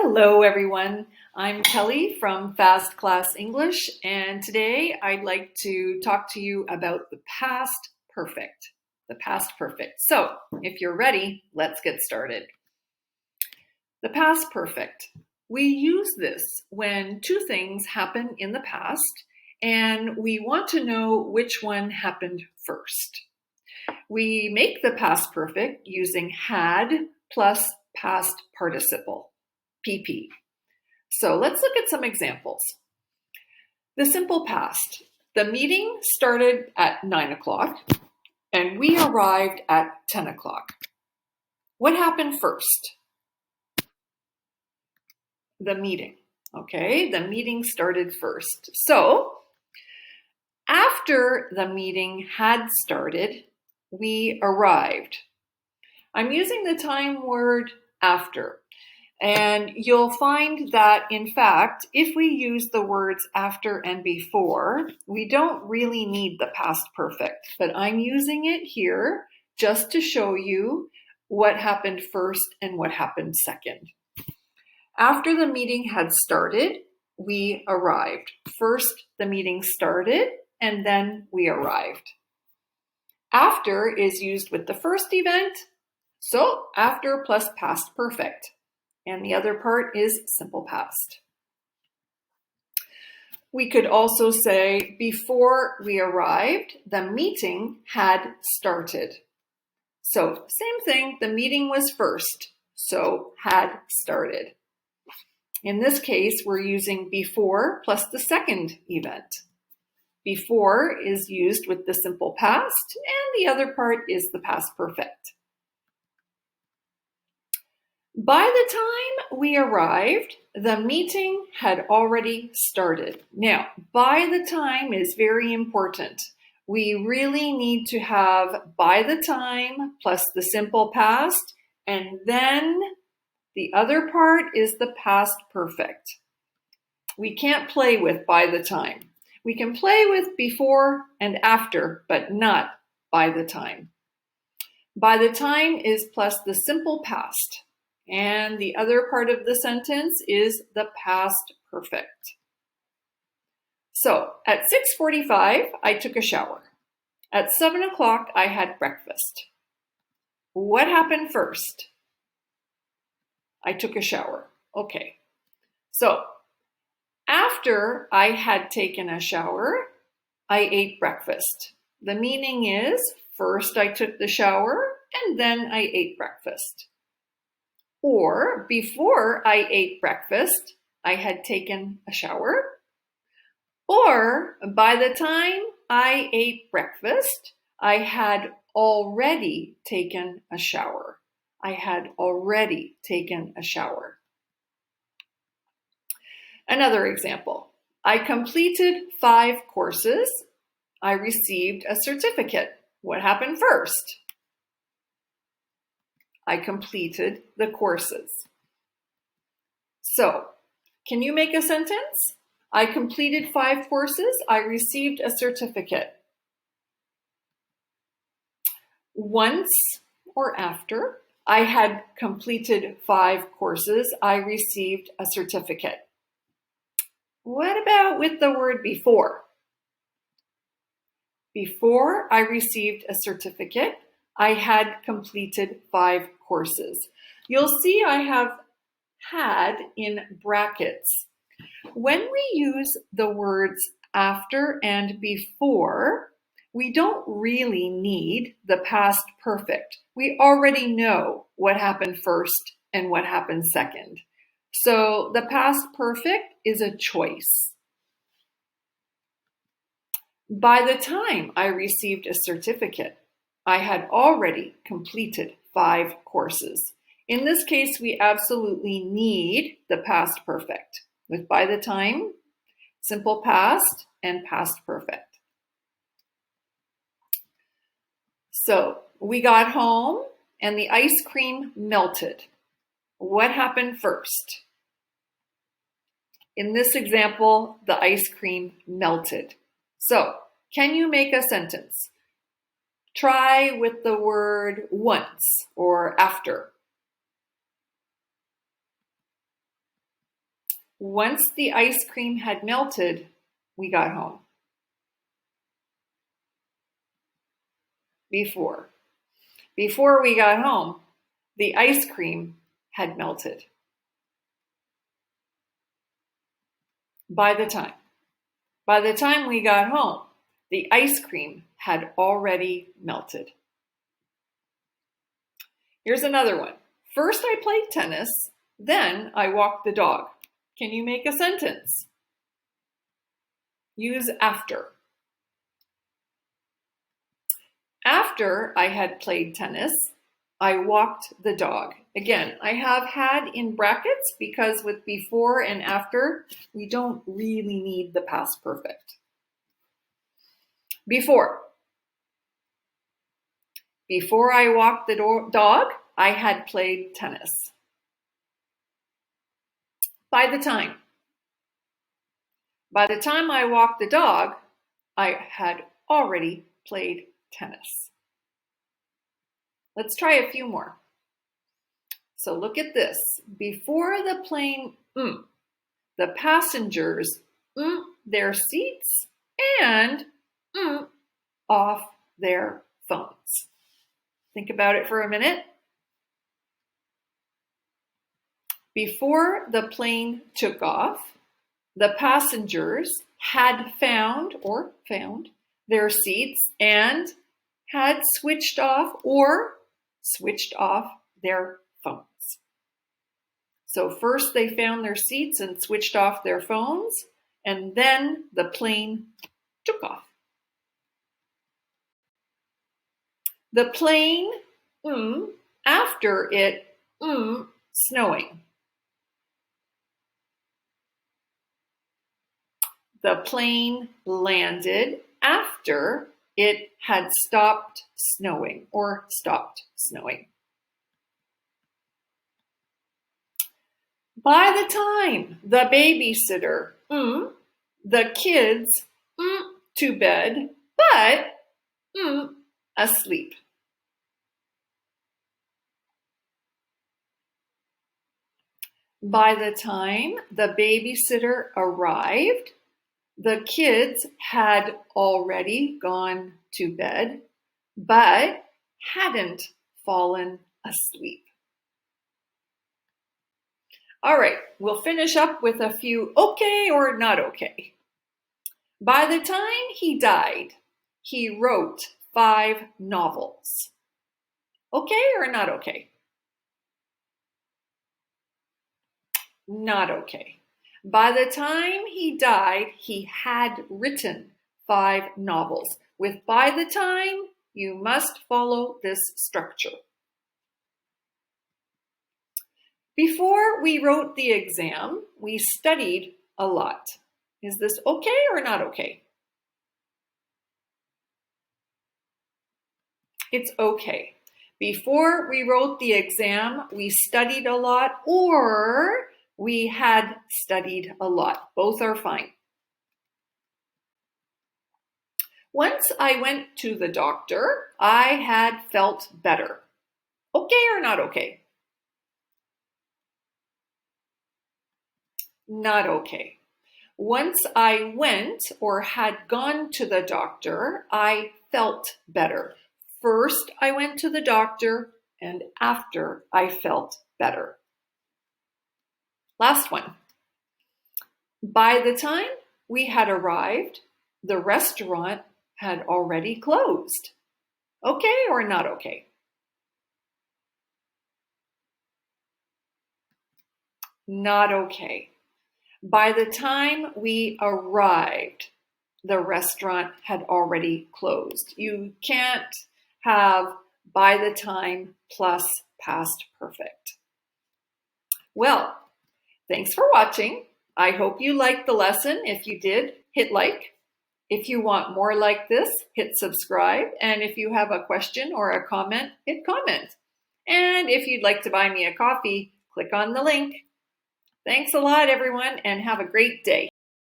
Hello, everyone. I'm Kelly from Fast Class English, and today I'd like to talk to you about the past perfect. The past perfect. So, if you're ready, let's get started. The past perfect. We use this when two things happen in the past, and we want to know which one happened first. We make the past perfect using had plus past participle, PP. So let's look at some examples. The simple past. The meeting started at 9 o'clock and we arrived at 10 o'clock. What happened first? The meeting. Okay, the meeting started first. So after the meeting had started, we arrived. I'm using the time word after. And you'll find that, in fact, if we use the words after and before, we don't really need the past perfect. But I'm using it here just to show you what happened first and what happened second. After the meeting had started, we arrived. First, the meeting started, and then we arrived. After is used with the first event, so after plus past perfect. And the other part is simple past. We could also say before we arrived, the meeting had started. So same thing, the meeting was first, so had started. In this case, we're using before plus the second event. Before is used with the simple past, and the other part is the past perfect. By the time we arrived, the meeting had already started. Now, by the time is very important. We really need to have by the time plus the simple past, and then the other part is the past perfect. We can't play with by the time. We can play with before and after, but not by the time. By the time is plus the simple past. And the other part of the sentence is the past perfect. So at 6:45, I took a shower. At 7 o'clock, I had breakfast. What happened first? I took a shower. Okay. So after I had taken a shower, I ate breakfast. The meaning is first I took the shower and then I ate breakfast. Or before I ate breakfast, I had taken a shower. Or by the time I ate breakfast, I had already taken a shower. I had already taken a shower. Another example. I completed 5 courses. I received a certificate. What happened first? I completed the courses. So, can you make a sentence? I completed 5 courses. I received a certificate. Once or after I had completed 5 courses, I received a certificate. What about with the word before? Before I received a certificate, I had completed 5 courses. You'll see I have had in brackets. When we use the words after and before, we don't really need the past perfect. We already know what happened first and what happened second. So the past perfect is a choice. By the time I received a certificate, I had already completed 5 courses. In this case, we absolutely need the past perfect with by the time, simple past, and past perfect. So we got home and the ice cream melted. What happened first? In this example, the ice cream melted. So, can you make a sentence? Try with the word once or after. Once the ice cream had melted, we got home. Before we got home, the ice cream had melted. By the time we got home, the ice cream had already melted. Here's another one. First I played tennis, then I walked the dog. Can you make a sentence? Use after. After I had played tennis, I walked the dog. Again, I have had in brackets because with before and after, we don't really need the past perfect. Before I walked the dog, I had played tennis. By the time I walked the dog, I had already played tennis. Let's try a few more. So look at this. Before the plane, the passengers, their seats and off their phones. Think about it for a minute. Before the plane took off, the passengers had found their seats and had switched off their phones. So first they found their seats and switched off their phones, and then the plane took off. The plane, after it, snowing. The plane landed after it had stopped snowing or stopped snowing. By the time the babysitter, the kids, to bed, but, asleep. By the time the babysitter arrived, the kids had already gone to bed, but hadn't fallen asleep. All right, we'll finish up with a few okay or not okay. By the time he died, he wrote 5 novels. Okay or not okay? Not okay. By the time he died, he had written 5 novels. With by the time, you must follow this structure. Before we wrote the exam, we studied a lot. Is this okay or not okay? It's okay. Before we wrote the exam, we studied a lot, or we had studied a lot. Both are fine. Once I went to the doctor, I had felt better. Okay or not okay? Not okay. Once I went or had gone to the doctor, I felt better. First, I went to the doctor, and after, I felt better. Last one. By the time we had arrived, the restaurant had already closed. Okay or not okay? Not okay. By the time we arrived, the restaurant had already closed. You can't have by the time plus past perfect. Well, thanks for watching. I hope you liked the lesson. If you did, hit like. If you want more like this, hit subscribe. And if you have a question or a comment, hit comment. And if you'd like to buy me a coffee, click on the link. Thanks a lot, everyone, and have a great day.